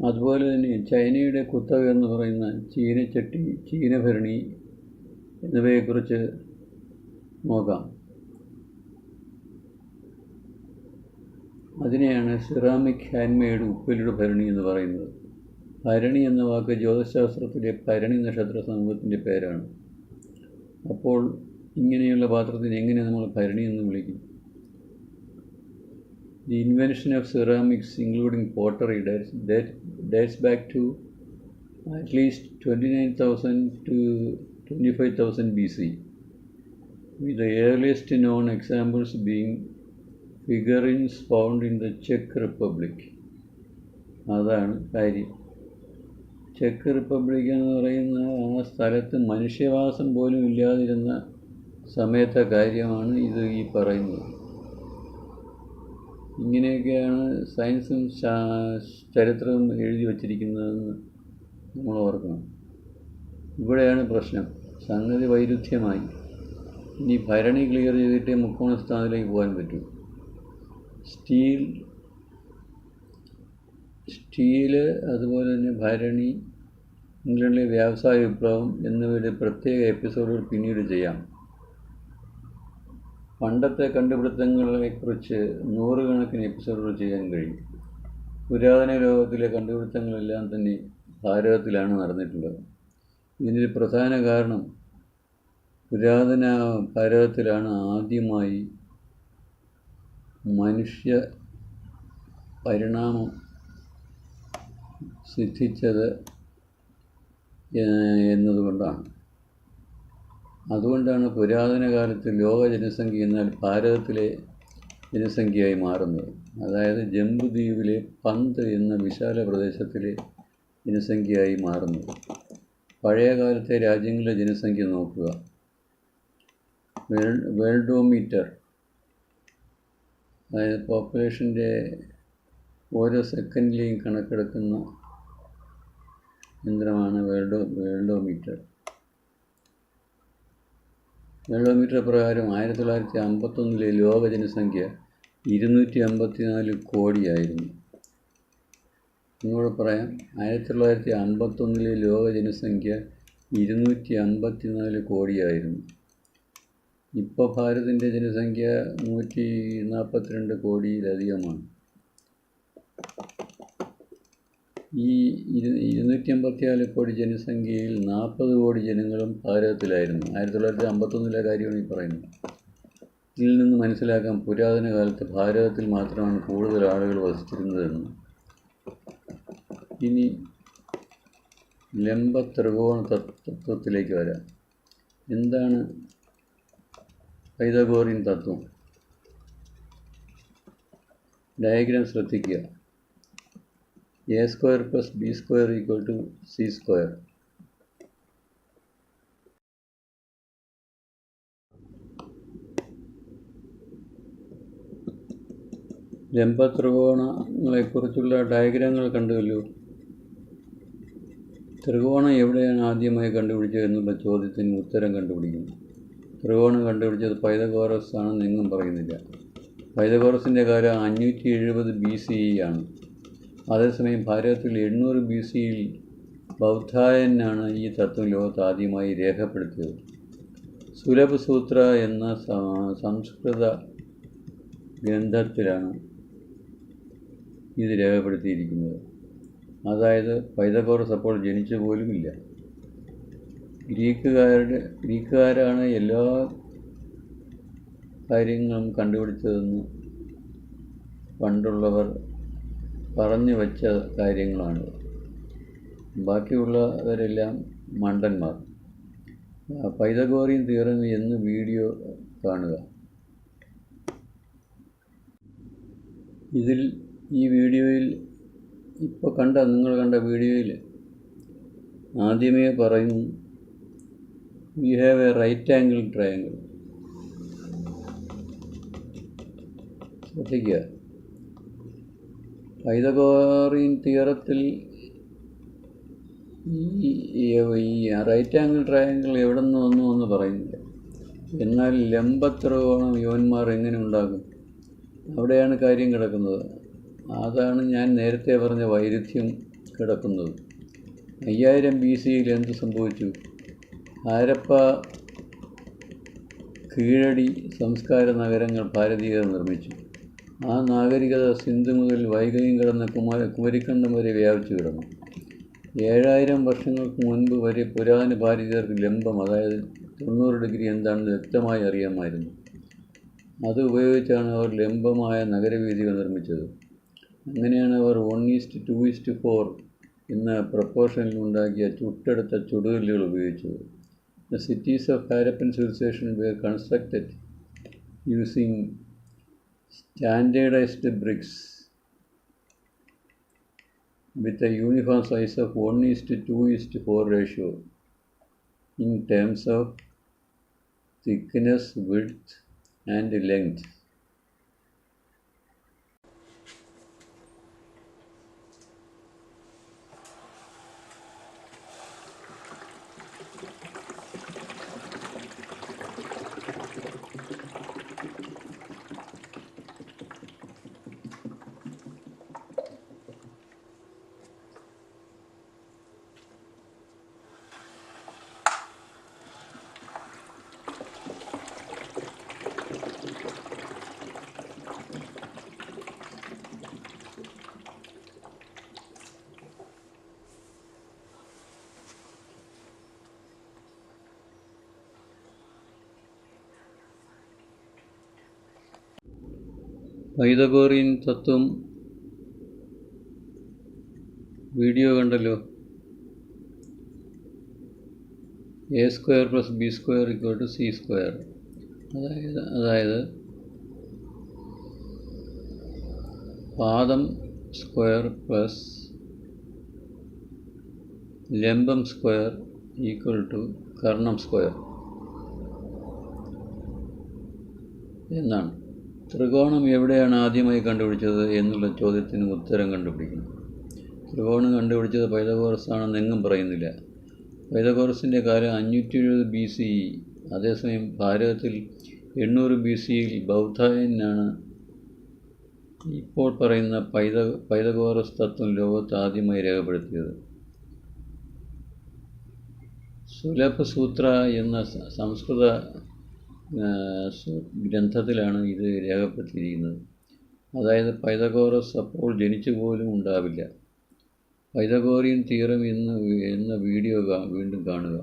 അതുപോലെ തന്നെ ചൈനയുടെ കുത്തക എന്ന് പറയുന്ന ചീനച്ചട്ടി, ചീനഭരണി എന്നിവയെക്കുറിച്ച് നോക്കാം. അതിനെയാണ് സിറാമിക് ഹാൻഡ്മെയ്ഡ് ഉപ്പിലിട് ഭരണി എന്ന് പറയുന്നത്. ഭരണി എന്ന വാക്ക് ജ്യോതിശാസ്ത്രത്തിലെ ഭരണി നക്ഷത്ര സമൂഹത്തിൻ്റെ പേരാണ്. അപ്പോൾ ഇങ്ങനെയുള്ള പാത്രത്തിന് എങ്ങനെ നമ്മൾ ഭരണി എന്ന് വിളിക്കും? The invention of ceramics, including pottery, dates back to at least 29,000 to 25,000 BC, with the earliest known examples being figurines found in the Czech Republic. അതാണ് കാര്യം. ചെക്ക് റിപ്പബ്ലിക് എന്ന് പറയുന്ന ആ സ്ഥലത്ത് മനുഷ്യവാസം പോലും ഇല്ലാതിരുന്ന സമയത്തെ കാര്യമാണ് ഇത് ഈ പറയുന്നത്. ഇങ്ങനെയൊക്കെയാണ് സയൻസും ചരിത്രവും എഴുതി വച്ചിരിക്കുന്നതെന്ന് നമ്മൾ ഓർക്കണം. ഇവിടെയാണ് പ്രശ്നം. സംഗതി വൈരുദ്ധ്യമായി. ഇനി ഭരണി ക്ലിയർ ചെയ്തിട്ടേ മുക്കോണ സ്ഥാനത്തിലേക്ക് പോകാൻ പറ്റൂ. സ്റ്റീല് അതുപോലെ തന്നെ ഭരണി, ഇംഗ്ലണ്ടിലെ വ്യവസായ വിപ്ലവം എന്നിവയുടെ പ്രത്യേക എപ്പിസോഡുകൾ പിന്നീട് ചെയ്യാം. പണ്ടത്തെ കണ്ടുപിടുത്തങ്ങളെക്കുറിച്ച് നൂറുകണക്കിന് എപ്പിസോഡുകൾ ചെയ്യാൻ കഴിയും. പുരാതന ലോകത്തിലെ കണ്ടുപിടുത്തങ്ങളെല്ലാം തന്നെ ഭാരതത്തിലാണ് നടന്നിട്ടുള്ളത്. ഇതിനൊരു പ്രധാന കാരണം പുരാതന ഭാരതത്തിലാണ് ആദ്യമായി മനുഷ്യ പരിണാമം സിദ്ധിച്ചത് എന്നതുകൊണ്ടാണ്. അതുകൊണ്ടാണ് പുരാതന കാലത്ത് ലോക ജനസംഖ്യ എന്നാൽ ഭാരതത്തിലെ ജനസംഖ്യയായി മാറുന്നത്. അതായത് ജംബുദ്വീപിലെ പന്ത് എന്ന വിശാല പ്രദേശത്തിലെ ജനസംഖ്യയായി മാറുന്നത്. പഴയ കാലത്തെ രാജ്യങ്ങളുടെ ജനസംഖ്യ നോക്കുക. വേൾഡോമീറ്റർ, അതായത് പോപ്പുലേഷൻ്റെ ഓരോ സെക്കൻഡിലെയും കണക്കെടുക്കുന്ന യന്ത്രമാണ് വേൾഡോമീറ്റർ. വേൾഡോമീറ്റർ പ്രകാരം 1951 ലോക ജനസംഖ്യ 254 കോടിയായിരുന്നു. ഒന്നുകൂടെ പറയാം, 1951 ലോക ജനസംഖ്യ 254 കോടിയായിരുന്നു. ഇപ്പോൾ ഭാരതത്തിൻ്റെ ജനസംഖ്യ 142 കോടിയിലധികമാണ്. ഈ 254 കോടി ജനസംഖ്യയിൽ 40 കോടി ജനങ്ങളും ഭാരതത്തിലായിരുന്നു. 1951 കാര്യമാണ് ഈ പറയുന്നത്. ഇതിൽ നിന്ന് മനസ്സിലാക്കാം പുരാതന കാലത്ത് ഭാരതത്തിൽ മാത്രമാണ് കൂടുതൽ ആളുകൾ വസിച്ചിരുന്നതെന്ന്. ഇനി ലംബ ത്രികോണ തത്വത്തിലേക്ക് വരാം. എന്താണ് പൈതഗോറിയൻ തത്വം? ഡയഗ്രാം ശ്രദ്ധിക്കുക. A² + B² = C². ലംബ ത്രികോണങ്ങളെക്കുറിച്ചുള്ള ഡയഗ്രാമുകൾ കണ്ടുവല്ലോ. ത്രികോണം എവിടെയാണ് ആദ്യമായി കണ്ടുപിടിച്ചത് എന്നുള്ള ചോദ്യത്തിന് ഉത്തരം കണ്ടുപിടിക്കുന്നു. ത്രികോണം കണ്ടുപിടിച്ചത് പൈതഗോറസ് ആണെന്ന് എങ്ങും പറയുന്നില്ല. പൈതഗോറസിൻ്റെ കാലം 570 BCE ആണ്. അതേസമയം ഭാരതത്തിൽ 800 BCയിൽ ബൗദ്ധായനാണ് ഈ തത്വം ലോകത്ത് ആദ്യമായി രേഖപ്പെടുത്തിയത്. സുലഭ് സൂത്ര എന്ന സംസ്കൃത ഗ്രന്ഥത്തിലാണ് ഇത് രേഖപ്പെടുത്തിയിരിക്കുന്നത്. അതായത് പൈതഗോറസ് അപ്പോൾ ജനിച്ചു പോലുമില്ല. ഗ്രീക്കുകാരാണ് എല്ലാ കാര്യങ്ങളും കണ്ടുപിടിച്ചതെന്ന് പണ്ടുള്ളവർ പറഞ്ഞു വച്ച കാര്യങ്ങളാണ്. ബാക്കിയുള്ളവരെല്ലാം മണ്ടന്മാർ. പൈതഗോറിയൻ തിയറം എന്ന് വീഡിയോ കാണുക. ഈ വീഡിയോയിൽ നിങ്ങൾ കണ്ട വീഡിയോയിൽ ആദ്യമേ പറയുന്നു, we have a right angle triangle. ശ്രദ്ധിക്കുക, പൈതഗോറിയൻ തിയറത്തിൽ ഈ റൈറ്റ് ആംഗിൾ ട്രയാങ്കിൾ എവിടെ നിന്ന് വന്നു എന്ന് പറയുന്നില്ല. എന്നാൽ ലംബത്രികോണം യോന്മാർ എങ്ങനെ ഉണ്ടാകും? അവിടെയാണ് കാര്യം കിടക്കുന്നത്. അതാണ് ഞാൻ നേരത്തെ പറഞ്ഞ വൈരുദ്ധ്യം കിടക്കുന്നത്. 5000 BC-യിൽ എന്ത് സംഭവിച്ചു? ഹാരപ്പ, കീഴടി സംസ്കാര നഗരങ്ങൾ ഭാരതീയർ നിർമ്മിച്ചു. ആ നാഗരികത സിന്ധു മുതൽ വൈഗയും കടന്ന് കുമരിക്കണ്ടം വരെ വ്യാപിച്ചു കിടന്നു. 7000 വർഷങ്ങൾക്ക് മുൻപ് വരെ പുരാതന ഭാരതീയർക്ക് ലംബം, അതായത് 90 ഡിഗ്രി എന്താണെന്ന് വ്യക്തമായി അറിയാമായിരുന്നു. അത് ഉപയോഗിച്ചാണ് അവർ ലംബമായ നഗരവീഥികൾ നിർമ്മിച്ചത്. അങ്ങനെയാണ് അവർ 1:2:4 എന്ന പ്രപ്പോർഷനിൽ ഉണ്ടാക്കിയ ചുട്ടെടുത്ത ചുടുകല്ലുകൾ ഉപയോഗിച്ചത്. The cities of Harappan civilization were constructed using standardized bricks with a uniform size of 1:2:4 ratio in terms of thickness, width, and length. Pythagorean തത്വം വീഡിയോ കണ്ടല്ലോ. A² + B² = C². അതായത് പാദം സ്ക്വയർ പ്ലസ് ലംബം സ്ക്വയർ = കർണം സ്ക്വയർ എന്നാണ്. ത്രികോണം എവിടെയാണ് ആദ്യമായി കണ്ടുപിടിച്ചത് എന്നുള്ള ചോദ്യത്തിന് ഉത്തരം കണ്ടുപിടിക്കണം. ത്രികോണം കണ്ടുപിടിച്ചത് പൈതഗോറസ് ആണെന്നെങ്ങും പറയുന്നില്ല. പൈതഗോറസിൻ്റെ കാലം 570 BCE. അതേസമയം ഭാരതത്തിൽ 800 BCയിൽ ബൗധായനാണ് ഇപ്പോൾ പറയുന്ന പൈതഗോറസ് തത്വം ലോകത്ത് ആദ്യമായി രേഖപ്പെടുത്തിയത്. സുലഭസൂത്ര എന്ന സംസ്കൃത ഗ്രന്ഥത്തിലാണ് ഇത് രേഖപ്പെടുത്തിയിരിക്കുന്നത്. അതായത് പൈതഗോറസ് അപ്പോൾ ജനിച്ചു പോലും ഉണ്ടാവില്ല. പൈതഗോറിയൻ തിയറം എന്ന വീഡിയോ വീണ്ടും കാണുക.